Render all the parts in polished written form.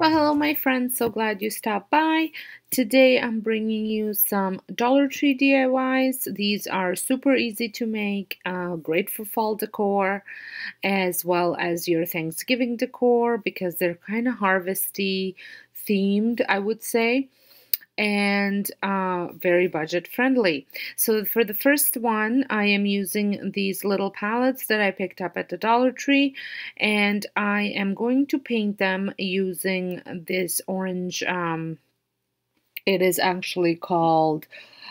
Well, hello, my friends. So glad you stopped by. Today, I'm bringing you some Dollar Tree DIYs. These are super easy to make, great for fall decor, as well as your Thanksgiving decor because they're kind of harvesty themed, I would say, and very budget friendly. So for the first one, I am using these little palettes that I picked up at the Dollar Tree, and I am going to paint them using this orange. It is actually called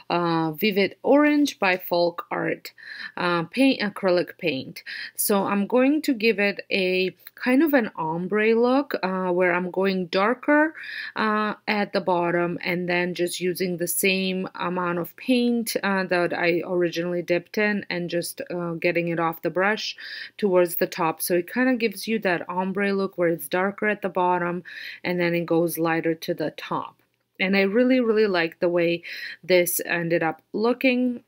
Vivid Orange by Folk Art paint, acrylic paint. So I'm going to give it a kind of an ombre look where I'm going darker at the bottom and then just using the same amount of paint that I originally dipped in and just getting it off the brush towards the top. So it kind of gives you that ombre look where it's darker at the bottom and then it goes lighter to the top. And I really like the way this ended up looking.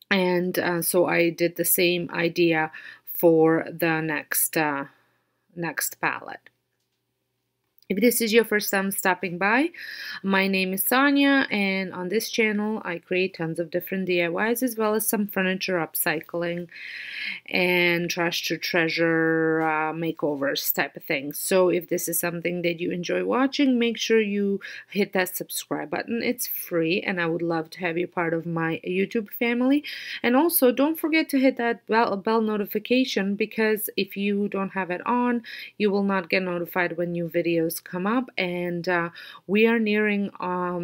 And so I did the same idea for the next palette. If this is your first time stopping by, my name is Sonia, and on this channel I create tons of different DIYs as well as some furniture upcycling and trash to treasure makeovers type of things. So if this is something that you enjoy watching, make sure you hit that subscribe button. It's free and I would love to have you part of my YouTube family. And also don't forget to hit that bell notification, because if you don't have it on, you will not get notified when new videos come up. And we are nearing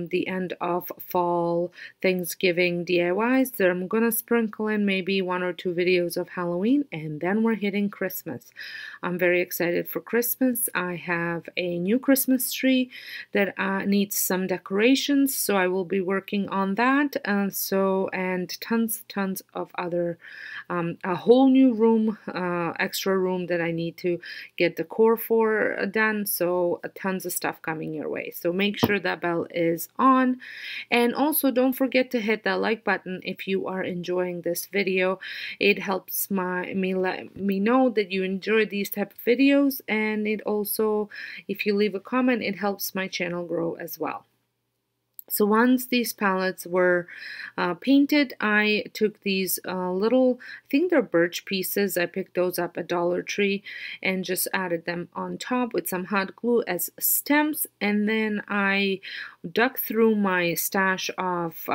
the end of fall Thanksgiving DIYs. So I'm gonna sprinkle in maybe 1 or 2 videos of Halloween, and then we're hitting Christmas. I'm very excited for Christmas. I have a new Christmas tree that needs some decorations, so I will be working on that. And tons of other a whole new room, extra room that I need to get decor for done. So tons of stuff coming your way. So make sure that bell is on, and also don't forget to hit that like button if you are enjoying this video. It helps let me know that you enjoy these type of videos, and it also, if you leave a comment, it helps my channel grow as well. So once these palettes were painted, I took these little, I think they're birch pieces. I picked those up at Dollar Tree and just added them on top with some hot glue as stems. And then I dug through my stash of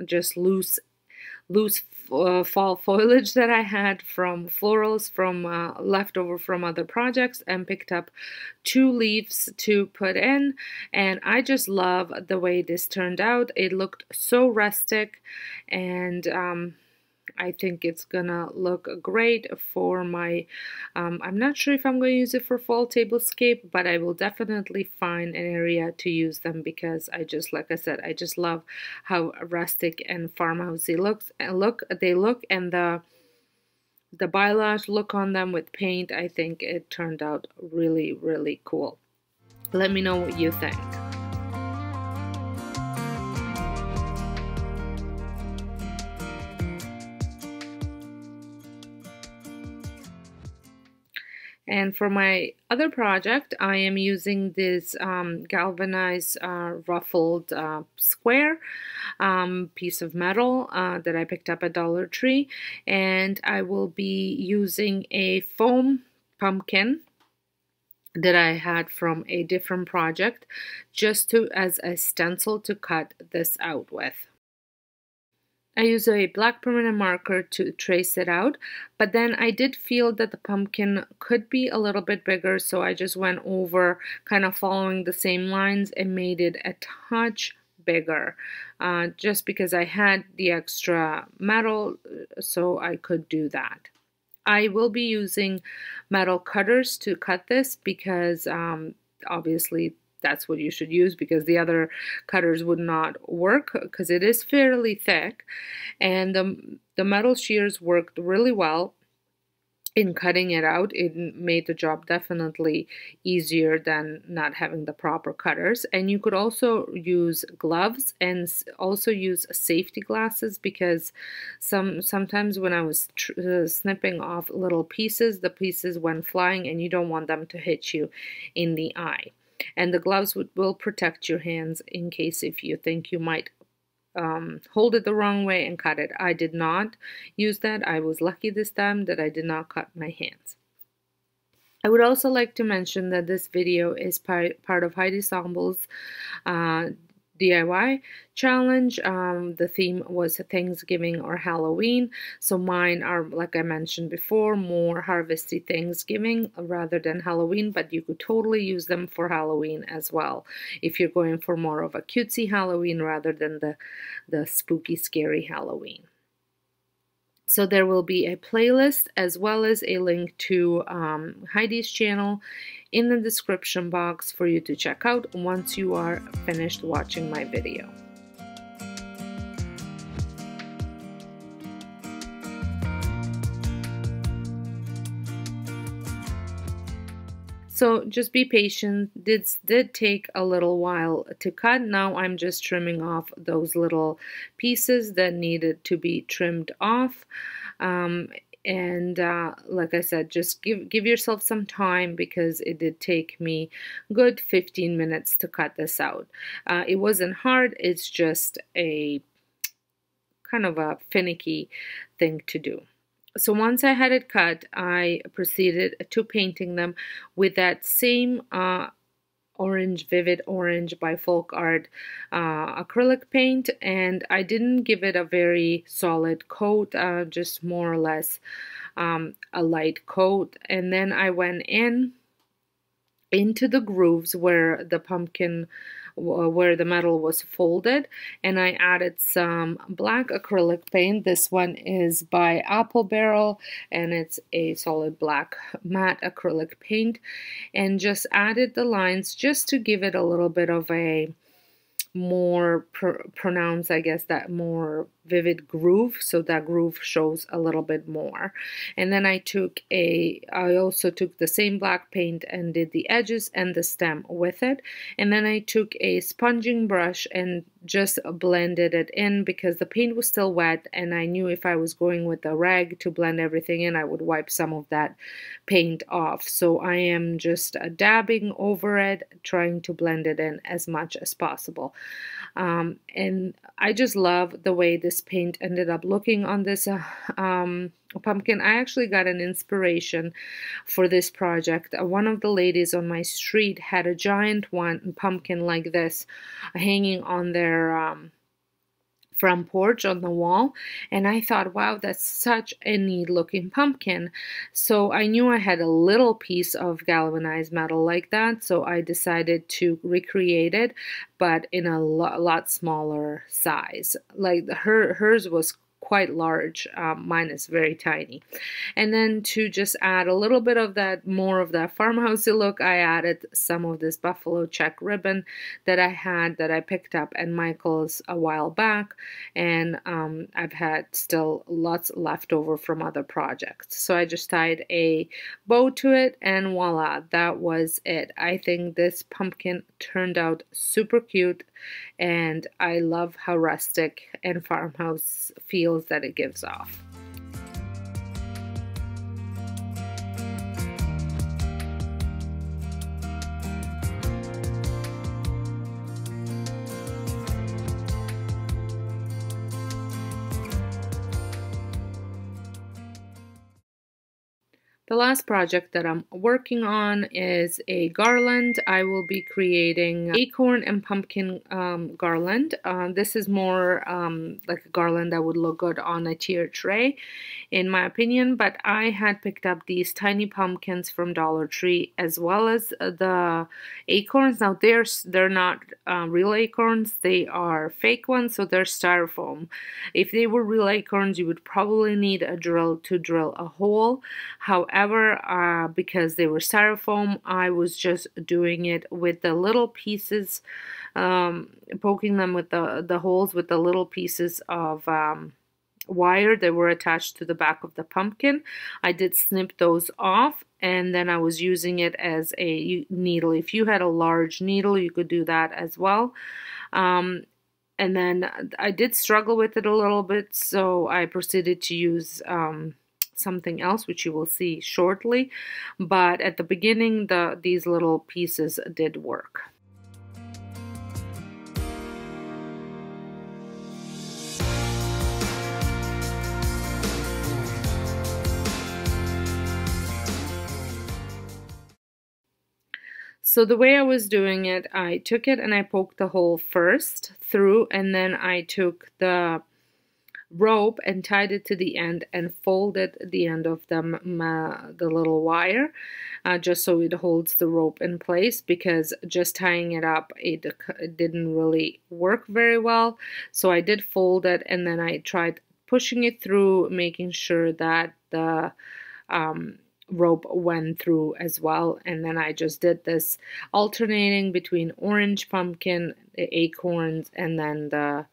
just loose fall foliage that I had from florals from leftover from other projects, and picked up 2 leaves to put in. And I just love the way this turned out. It looked so rustic, and I think it's gonna look great for my, I'm not sure if I'm going to use it for fall tablescape, but I will definitely find an area to use them, because I just, like I said, I just love how rustic and farmhousey they look, and the balayage look on them with paint. I think it turned out really cool. Let me know what you think. And for my other project, I am using this galvanized ruffled square piece of metal that I picked up at Dollar Tree. And I will be using a foam pumpkin that I had from a different project just as a stencil to cut this out with. I use a black permanent marker to trace it out, but then I did feel that the pumpkin could be a little bit bigger, so I just went over kind of following the same lines and made it a touch bigger, just because I had the extra metal, so I could do that. I will be using metal cutters to cut this, because obviously that's what you should use, because the other cutters would not work because it is fairly thick, and the metal shears worked really well in cutting it out. It made the job definitely easier than not having the proper cutters. And you could also use gloves and also use safety glasses, because sometimes when I was snipping off little pieces, the pieces went flying and you don't want them to hit you in the eye. And the gloves will protect your hands in case if you think you might hold it the wrong way and cut it. I did not use that. I was lucky this time that I did not cut my hands. I would also like to mention that this video is part of Heidi Sonboul's DIY challenge. The theme was Thanksgiving or Halloween. So mine are, like I mentioned before, more harvesty Thanksgiving rather than Halloween, but you could totally use them for Halloween as well if you're going for more of a cutesy Halloween rather than the spooky, scary Halloween. So there will be a playlist as well as a link to Heidi's channel in the description box for you to check out once you are finished watching my video. So just be patient. This did take a little while to cut. Now I'm just trimming off those little pieces that needed to be trimmed off. Like I said, just give yourself some time because it did take me good 15 minutes to cut this out. It wasn't hard. It's just a kind of a finicky thing to do. So once I had it cut, I proceeded to painting them with that same orange, vivid orange by Folk Art acrylic paint, and I didn't give it a very solid coat, just more or less a light coat. And then I went into the grooves where the pumpkin, where the metal was folded, and I added some black acrylic paint. This one is by Apple Barrel and it's a solid black matte acrylic paint, and just added the lines just to give it a little bit of a more pronounced, I guess, that more vivid groove, so that groove shows a little bit more. And then I also took the same black paint and did the edges and the stem with it. And then I took a sponging brush and just blended it in because the paint was still wet, and I knew if I was going with a rag to blend everything in, I would wipe some of that paint off. So I am just dabbing over it, trying to blend it in as much as possible. And I just love the way this paint ended up looking on this pumpkin. I actually got an inspiration for this project. One of the ladies on my street had a giant pumpkin like this hanging on their front porch on the wall, and I thought, wow, that's such a neat looking pumpkin. So I knew I had a little piece of galvanized metal like that, so I decided to recreate it, but in a lot smaller size. Like hers was quite large, mine is very tiny. And then to just add a little bit of that, more of that farmhousey look, I added some of this buffalo check ribbon that I picked up at Michael's a while back, and I've had still lots left over from other projects. So I just tied a bow to it, and voila, that was it. I think this pumpkin turned out super cute, and I love how rustic and farmhouse feels that it gives off. The last project that I'm working on is a garland. I will be creating acorn and pumpkin garland. This is more like a garland that would look good on a tier tray, in my opinion, but I had picked up these tiny pumpkins from Dollar Tree as well as the acorns. Now they're not real acorns, they are fake ones, so they're styrofoam. If they were real acorns, you would probably need a drill to drill a hole. However, because they were styrofoam, I was just doing it with the little pieces, poking them with the holes with the little pieces of wire that were attached to the back of the pumpkin. I did snip those off, and then I was using it as a needle. If you had a large needle, you could do that as well. And then I did struggle with it a little bit, so I proceeded to use something else, which you will see shortly. But at the beginning, these little pieces did work. So the way I was doing it, I took it and I poked the hole first through, and then I took the rope and tied it to the end and folded the end of the little wire, just so it holds the rope in place, because just tying it up, it didn't really work very well. So I did fold it, and then I tried pushing it through, making sure that the rope went through as well. And then I just did this alternating between orange pumpkin, the acorns, and then the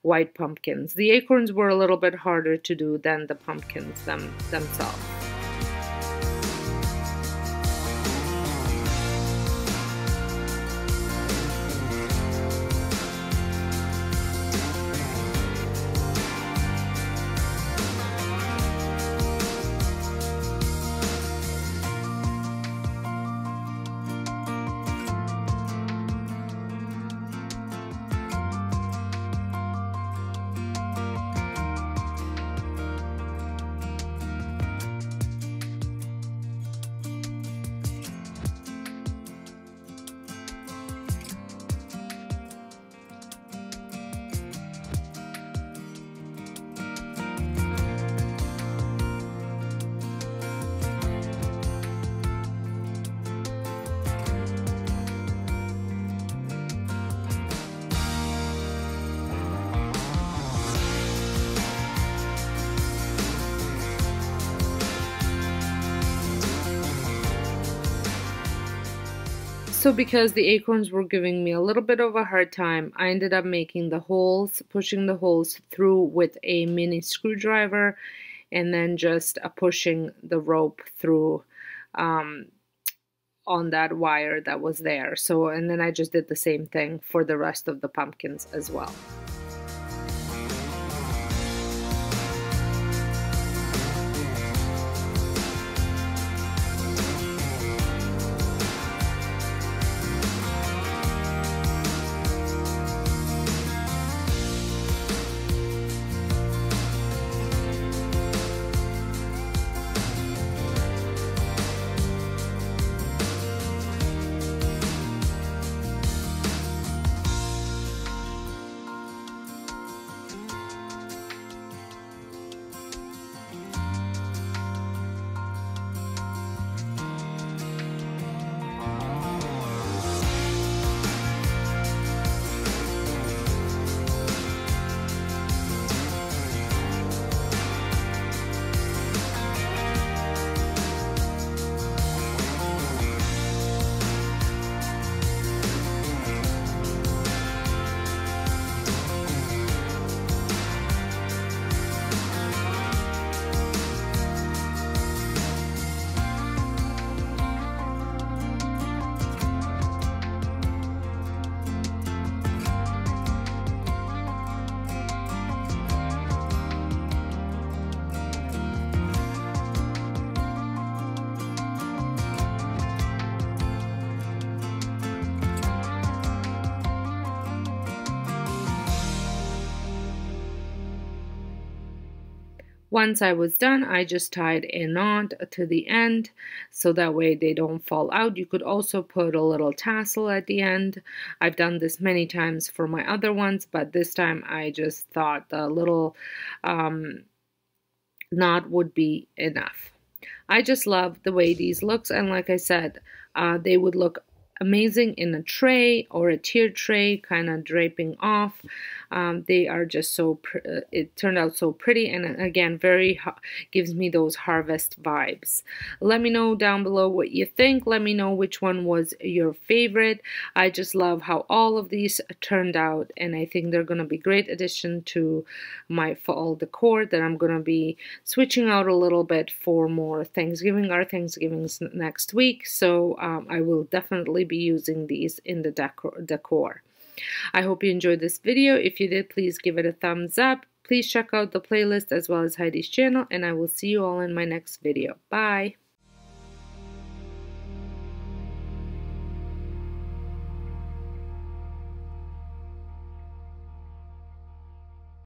white pumpkins. The acorns were a little bit harder to do than the pumpkins themselves. So because the acorns were giving me a little bit of a hard time, I ended up making the holes, pushing the holes through with a mini screwdriver, and then just pushing the rope through on that wire that was there. So, and then I just did the same thing for the rest of the pumpkins as well. Once I was done, I just tied a knot to the end so that way they don't fall out. You could also put a little tassel at the end. I've done this many times for my other ones, but this time I just thought the little knot would be enough. I just love the way these looks, and like I said, they would look amazing in a tray or a tiered tray, kind of draping off. They are just so, it turned out so pretty, and again, gives me those harvest vibes. Let me know down below what you think. Let me know which one was your favorite. I just love how all of these turned out, and I think they're going to be great addition to my fall decor that I'm going to be switching out a little bit for more Thanksgiving. Our Thanksgiving's next week, so I will definitely be using these in the decor. I hope you enjoyed this video. If you did, please give it a thumbs up. Please check out the playlist as well as Heidi's channel, and I will see you all in my next video. Bye!